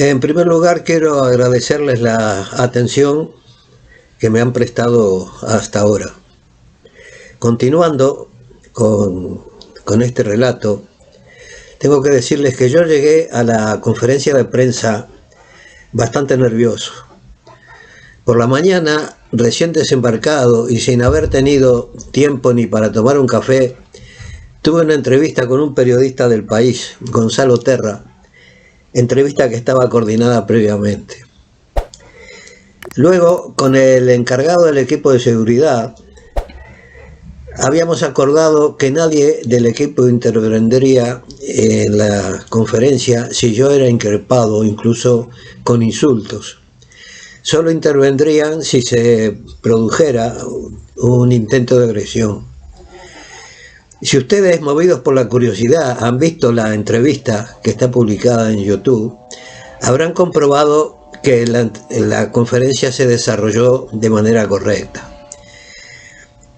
En primer lugar, quiero agradecerles la atención que me han prestado hasta ahora. Continuando con este relato, tengo que decirles que yo llegué a la conferencia de prensa bastante nervioso. Por la mañana, recién desembarcado y sin haber tenido tiempo ni para tomar un café, tuve una entrevista con un periodista del País, Gonzalo Terra, entrevista que estaba coordinada previamente. Luego, con el encargado del equipo de seguridad, habíamos acordado que nadie del equipo intervendría en la conferencia si yo era increpado, incluso con insultos. Solo intervendrían si se produjera un intento de agresión. Si ustedes, movidos por la curiosidad, han visto la entrevista que está publicada en YouTube, habrán comprobado que la conferencia se desarrolló de manera correcta.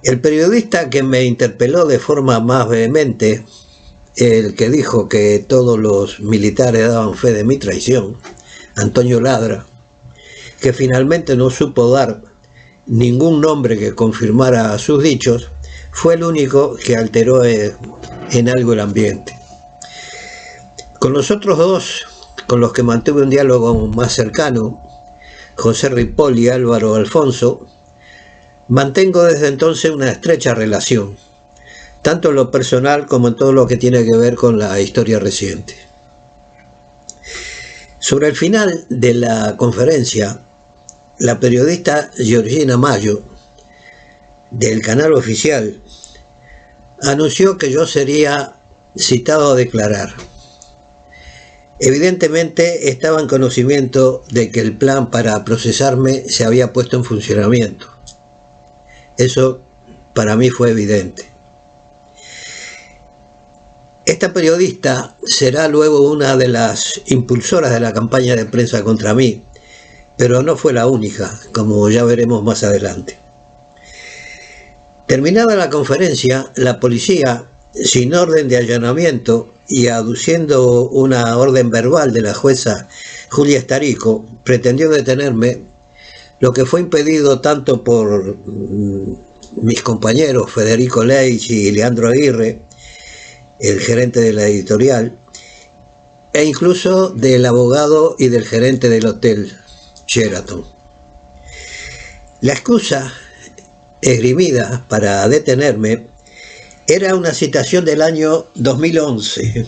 El periodista que me interpeló de forma más vehemente, el que dijo que todos los militares daban fe de mi traición, Antonio Ladra, que finalmente no supo dar ningún nombre que confirmara sus dichos, fue el único que alteró en algo el ambiente. Con los otros dos, con los que mantuve un diálogo más cercano, José Ripoll y Álvaro Alfonso, mantengo desde entonces una estrecha relación, tanto en lo personal como en todo lo que tiene que ver con la historia reciente. Sobre el final de la conferencia, la periodista Georgina Mayo, del canal oficial, anunció que yo sería citado a declarar. Evidentemente estaba en conocimiento de que el plan para procesarme se había puesto en funcionamiento. Eso para mí fue evidente. Esta periodista será luego una de las impulsoras de la campaña de prensa contra mí, pero no fue la única, como ya veremos más adelante. Terminada la conferencia, la policía, sin orden de allanamiento y aduciendo una orden verbal de la jueza Julia Estarico, pretendió detenerme, lo que fue impedido tanto por mis compañeros Federico Leitch y Leandro Aguirre, el gerente de la editorial, e incluso del abogado y del gerente del hotel Sheraton. La excusa esgrimida para detenerme era una citación del año 2011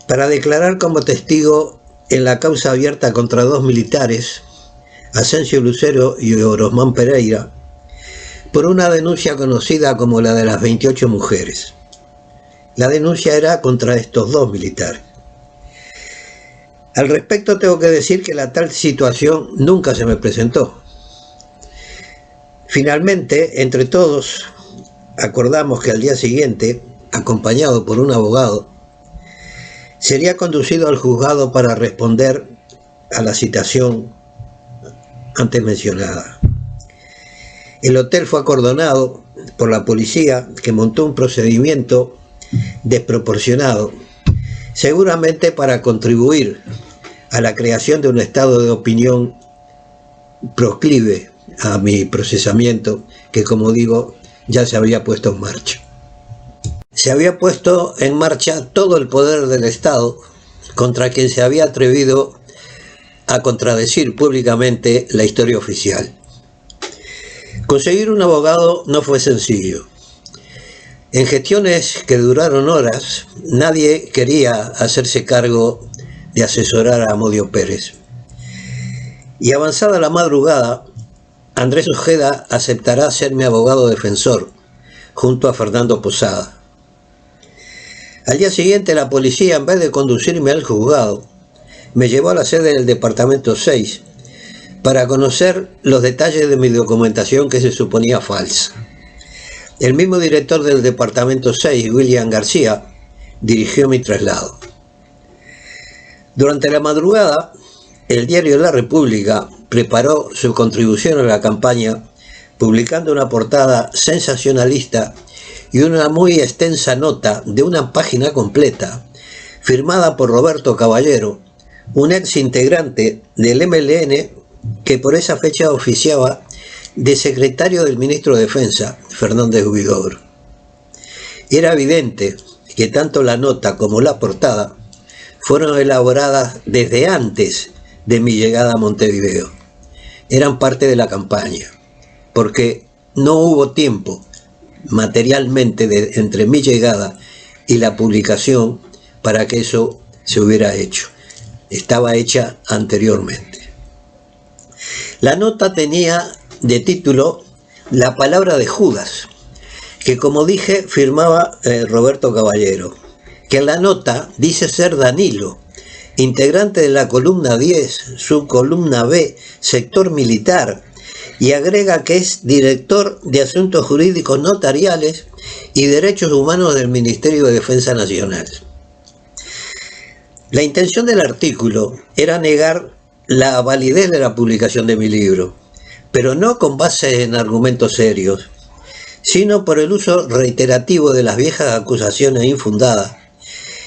para declarar como testigo en la causa abierta contra dos militares, Asensio Lucero y Orosmán Pereira, por una denuncia conocida como la de las 28 mujeres. La denuncia era contra estos dos militares. Al respecto tengo que decir que la tal situación nunca se me presentó. Finalmente, entre todos, acordamos que al día siguiente, acompañado por un abogado, sería conducido al juzgado para responder a la citación antes mencionada. El hotel fue acordonado por la policía, que montó un procedimiento desproporcionado, seguramente para contribuir a la creación de un estado de opinión proclive a mi procesamiento, que, como digo, ya se había puesto en marcha. Se había puesto en marcha todo el poder del Estado contra quien se había atrevido a contradecir públicamente la historia oficial. Conseguir un abogado no fue sencillo. En gestiones que duraron horas, nadie quería hacerse cargo de asesorar a Amodio Pérez. Y avanzada la madrugada, Andrés Ojeda aceptará ser mi abogado defensor, junto a Fernando Posada. Al día siguiente, la policía, en vez de conducirme al juzgado, me llevó a la sede del departamento 6 para conocer los detalles de mi documentación que se suponía falsa. El mismo director del departamento 6, William García, dirigió mi traslado. Durante la madrugada, el diario La República preparó su contribución a la campaña, publicando una portada sensacionalista y una muy extensa nota de una página completa, firmada por Roberto Caballero, un ex integrante del MLN que por esa fecha oficiaba de secretario del ministro de Defensa, Fernández Huidobro. Era evidente que tanto la nota como la portada fueron elaboradas desde antes de mi llegada a Montevideo. Eran parte de la campaña, porque no hubo tiempo materialmente entre mi llegada y la publicación para que eso se hubiera hecho. Estaba hecha anteriormente. La nota tenía de título La palabra de Judas, que como dije firmaba Roberto Caballero, que en la nota dice ser Danilo, integrante de la columna 10, subcolumna B, sector militar, y agrega que es director de Asuntos Jurídicos Notariales y Derechos Humanos del Ministerio de Defensa Nacional. La intención del artículo era negar la validez de la publicación de mi libro, pero no con base en argumentos serios, sino por el uso reiterativo de las viejas acusaciones infundadas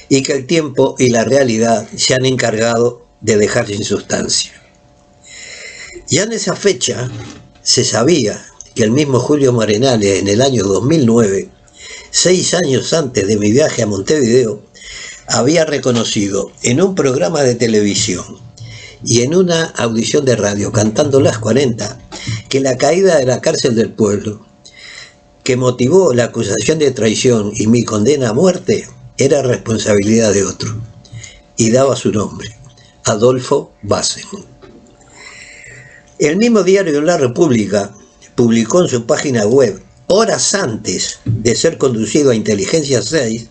y que el tiempo y la realidad se han encargado de dejar sin sustancia. Ya en esa fecha se sabía que el mismo Julio Marenales, en el año 2009, 6 años antes de mi viaje a Montevideo, había reconocido en un programa de televisión y en una audición de radio, Cantando las 40, que la caída de la cárcel del pueblo, que motivó la acusación de traición y mi condena a muerte, era responsabilidad de otro, y daba su nombre, Adolfo Bassen. El mismo diario La República publicó en su página web, horas antes de ser conducido a Inteligencia 6,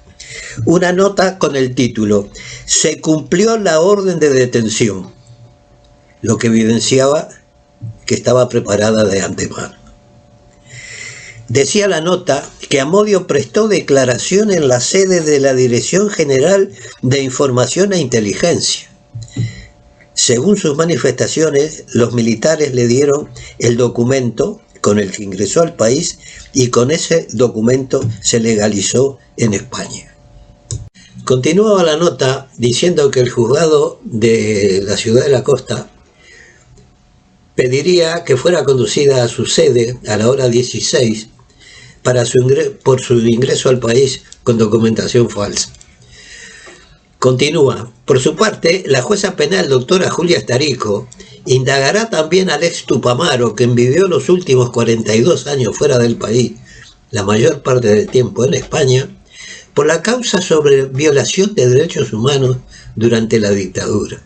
una nota con el título «Se cumplió la orden de detención», lo que evidenciaba que estaba preparada de antemano. Decía la nota que Amodio prestó declaración en la sede de la Dirección General de Información e Inteligencia. Según sus manifestaciones, los militares le dieron el documento con el que ingresó al país y con ese documento se legalizó en España. Continuaba la nota diciendo que el juzgado de la Ciudad de la Costa pediría que fuera conducida a su sede a la hora 16 por su ingreso al país con documentación falsa. Continúa. Por su parte, la jueza penal doctora Julia Estarico indagará también al ex Tupamaro, quien vivió los últimos 42 años fuera del país, la mayor parte del tiempo en España, por la causa sobre violación de derechos humanos durante la dictadura.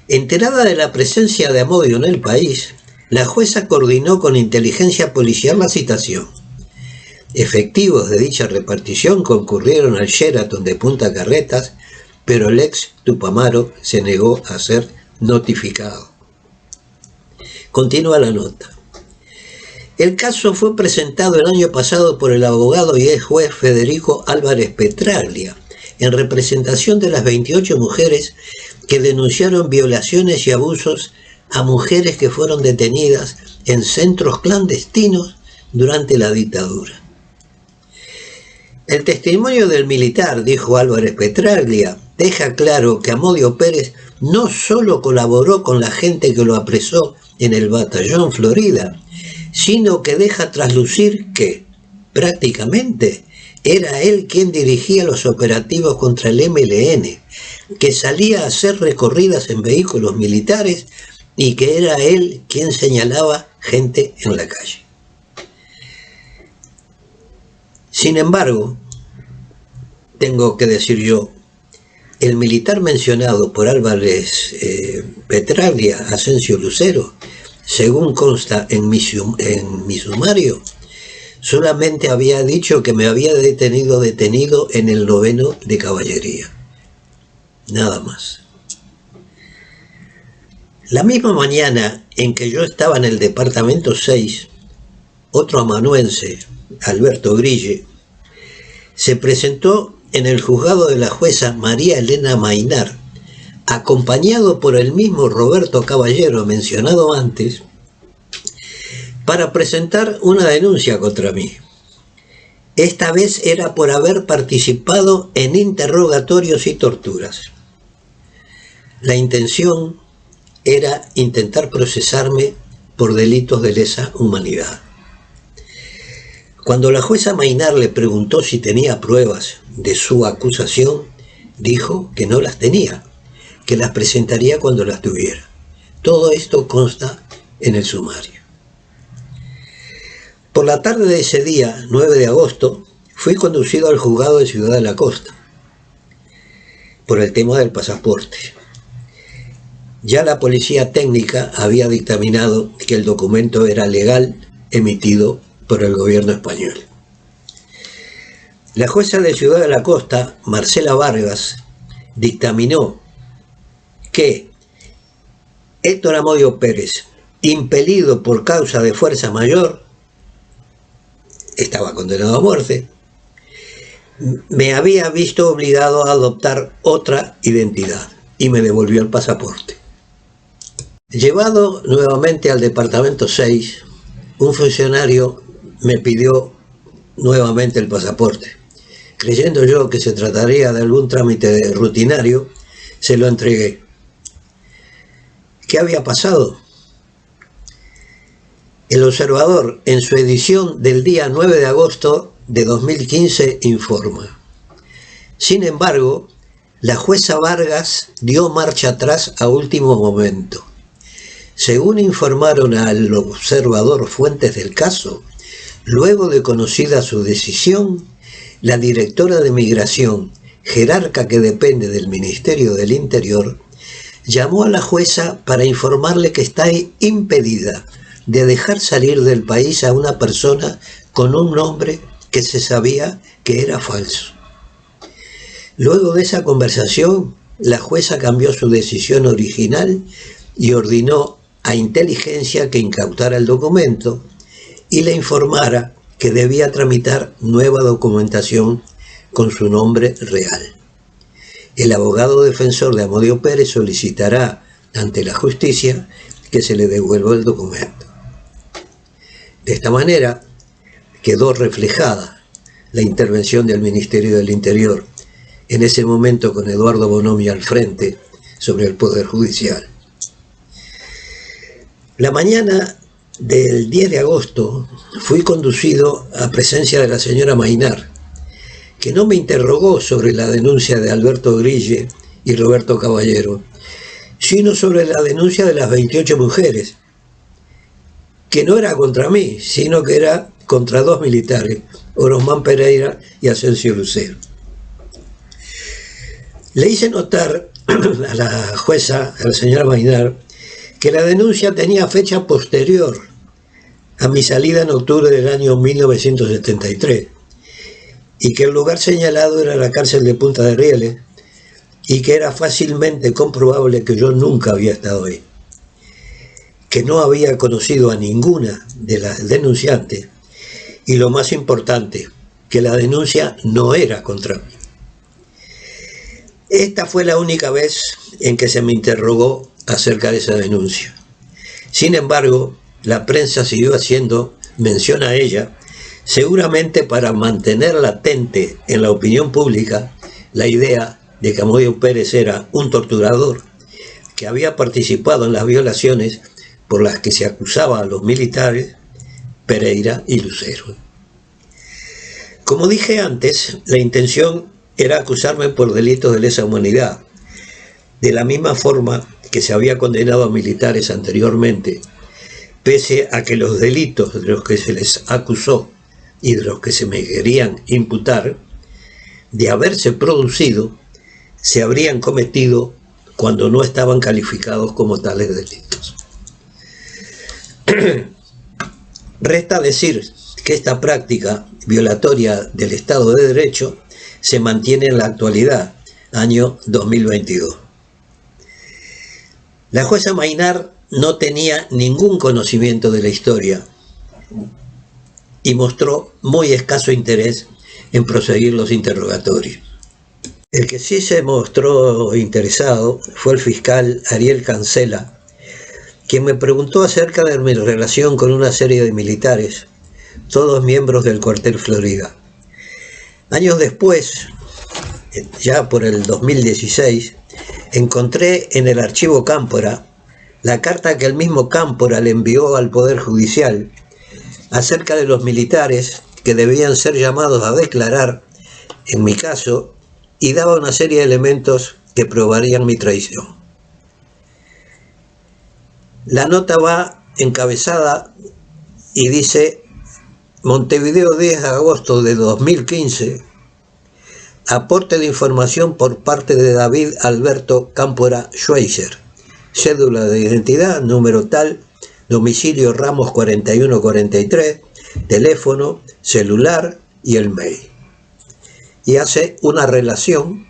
Enterada de la presencia de Amodio en el país, la jueza coordinó con inteligencia policial la citación. Efectivos de dicha repartición concurrieron al Sheraton de Punta Carretas, pero el ex Tupamaro se negó a ser notificado. Continúa la nota. El caso fue presentado el año pasado por el abogado y ex juez Federico Álvarez Petraglia, en representación de las 28 mujeres que denunciaron violaciones y abusos a mujeres que fueron detenidas en centros clandestinos durante la dictadura. El testimonio del militar, dijo Álvarez Petraglia, deja claro que Amodio Pérez no solo colaboró con la gente que lo apresó en el batallón Florida, sino que deja traslucir que, prácticamente, era él quien dirigía los operativos contra el MLN, que salía a hacer recorridas en vehículos militares y que era él quien señalaba gente en la calle. Sin embargo, tengo que decir yo, el militar mencionado por Álvarez Petraglia, Asensio Lucero, según consta en mi sumario, solamente había dicho que me había detenido en el 9º de caballería. Nada más. La misma mañana en que yo estaba en el departamento 6, otro amanuense, Alberto Grille, se presentó en el juzgado de la jueza María Elena Mainar, acompañado por el mismo Roberto Caballero mencionado antes, para presentar una denuncia contra mí. Esta vez era por haber participado en interrogatorios y torturas. La intención era intentar procesarme por delitos de lesa humanidad. Cuando la jueza Maynard le preguntó si tenía pruebas de su acusación, dijo que no las tenía, que las presentaría cuando las tuviera. Todo esto consta en el sumario. Por la tarde de ese día, 9 de agosto, fui conducido al juzgado de Ciudad de la Costa por el tema del pasaporte. Ya la policía técnica había dictaminado que el documento era legal, emitido por el gobierno español. La jueza de Ciudad de la Costa, Marcela Vargas, dictaminó que Héctor Amodio Pérez, impelido por causa de fuerza mayor, estaba condenado a muerte, me había visto obligado a adoptar otra identidad y me devolvió el pasaporte. Llevado nuevamente al departamento 6, un funcionario me pidió nuevamente el pasaporte. Creyendo yo que se trataría de algún trámite rutinario, se lo entregué. ¿Qué había pasado? El Observador, en su edición del día 9 de agosto de 2015, informa: sin embargo, la jueza Vargas dio marcha atrás a último momento. Según informaron al Observador fuentes del caso, luego de conocida su decisión, la directora de Migración, jerarca que depende del Ministerio del Interior, llamó a la jueza para informarle que está impedida de dejar salir del país a una persona con un nombre que se sabía que era falso. Luego de esa conversación, la jueza cambió su decisión original y ordenó a Inteligencia que incautara el documento y le informara que debía tramitar nueva documentación con su nombre real. El abogado defensor de Amodio Pérez solicitará ante la justicia que se le devuelva el documento. De esta manera quedó reflejada la intervención del Ministerio del Interior, en ese momento con Eduardo Bonomi al frente, sobre el Poder Judicial. La mañana del 10 de agosto fui conducido a presencia de la señora Maynard, que no me interrogó sobre la denuncia de Alberto Grille y Roberto Caballero, sino sobre la denuncia de las 28 mujeres, que no era contra mí, sino que era contra dos militares, Orosmán Pereira y Asensio Lucero. Le hice notar a la jueza, a la señora Maynard, que la denuncia tenía fecha posterior a mi salida en octubre del año 1973 y que el lugar señalado era la cárcel de Punta de Rieles y que era fácilmente comprobable que yo nunca había estado ahí, que no había conocido a ninguna de las denunciantes y, lo más importante, que la denuncia no era contra mí. Esta fue la única vez en que se me interrogó acerca de esa denuncia. Sin embargo, la prensa siguió haciendo mención a ella, seguramente para mantener latente en la opinión pública la idea de que Amodio Pérez era un torturador que había participado en las violaciones por las que se acusaba a los militares Pereira y Lucero. Como dije antes, la intención era acusarme por delitos de lesa humanidad, de la misma forma que se había condenado a militares anteriormente, pese a que los delitos de los que se les acusó y de los que se me querían imputar, de haberse producido, se habrían cometido cuando no estaban calificados como tales delitos. Resta decir que esta práctica violatoria del Estado de Derecho se mantiene en la actualidad, año 2022. La jueza Maynard no tenía ningún conocimiento de la historia y mostró muy escaso interés en proseguir los interrogatorios. El que sí se mostró interesado fue el fiscal Ariel Cancela, quien me preguntó acerca de mi relación con una serie de militares, todos miembros del cuartel Florida. Años después, ya por el 2016, encontré en el archivo Cámpora la carta que el mismo Cámpora le envió al Poder Judicial acerca de los militares que debían ser llamados a declarar, en mi caso, y daba una serie de elementos que probarían mi traición. La nota va encabezada y dice: Montevideo, 10 de agosto de 2015, aporte de información por parte de David Alberto Cámpora Schweizer, cédula de identidad, número tal, domicilio Ramos 4143, teléfono, celular y el mail. Y hace una relación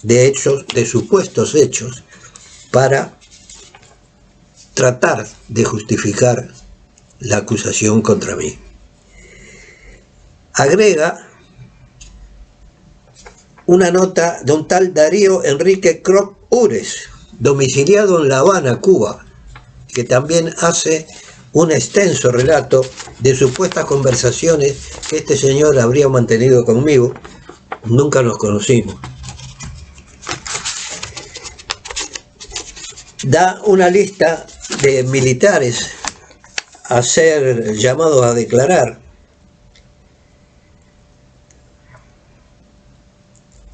de hechos, de supuestos hechos, para tratar de justificar la acusación contra mí. Agrega una nota de un tal Darío Enrique Krop Ures, domiciliado en La Habana, Cuba, que también hace un extenso relato de supuestas conversaciones que este señor habría mantenido conmigo. Nunca nos conocimos. Da una lista de militares a ser llamados a declarar.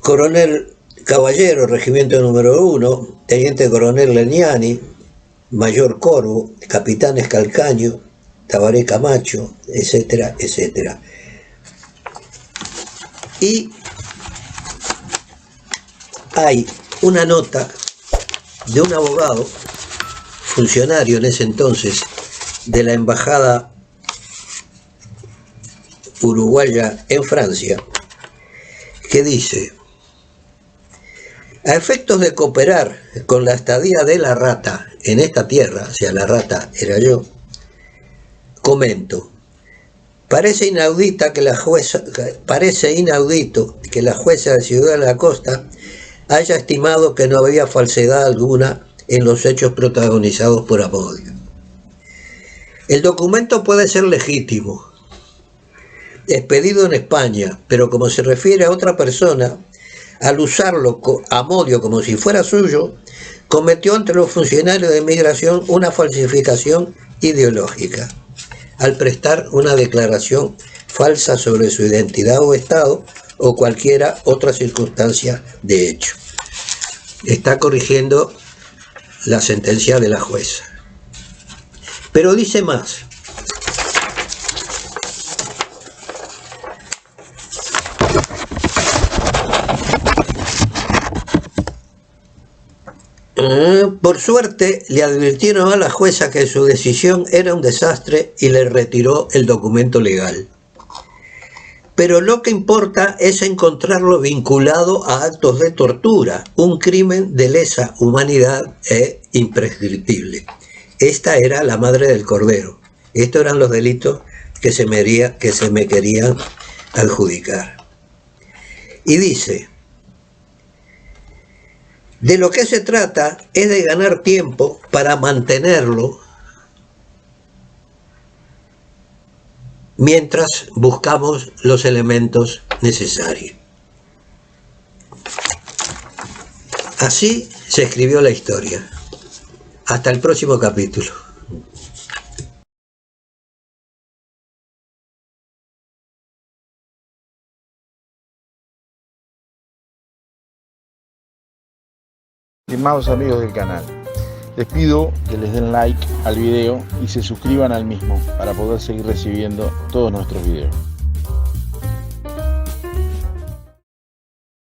Coronel Caballero, regimiento número 1, teniente coronel Legnani, mayor Corvo, capitanes Calcaño, Tabaré Camacho, etcétera, etcétera. Y hay una nota de un abogado, funcionario en ese entonces, de la embajada uruguaya en Francia, que dice: a efectos de cooperar con la estadía de la rata en esta tierra, o sea, la rata era yo, comento, parece inaudito que la jueza de Ciudad de la Costa haya estimado que no había falsedad alguna en los hechos protagonizados por Amodio. El documento puede ser legítimo, expedido en España, pero como se refiere a otra persona, al usarlo Amodio como si fuera suyo, cometió ante los funcionarios de migración una falsificación ideológica, al prestar una declaración falsa sobre su identidad o estado o cualquiera otra circunstancia de hecho. Está corrigiendo la sentencia de la jueza. Pero dice más. Por suerte le advirtieron a la jueza que su decisión era un desastre y le retiró el documento legal. Pero lo que importa es encontrarlo vinculado a actos de tortura, un crimen de lesa humanidad e imprescriptible. Esta era la madre del cordero. Estos eran los delitos que se me querían adjudicar. Y dice: de lo que se trata es de ganar tiempo para mantenerlo mientras buscamos los elementos necesarios. Así se escribió la historia. Hasta el próximo capítulo. Estimados amigos del canal, les pido que les den like al video y se suscriban al mismo para poder seguir recibiendo todos nuestros videos.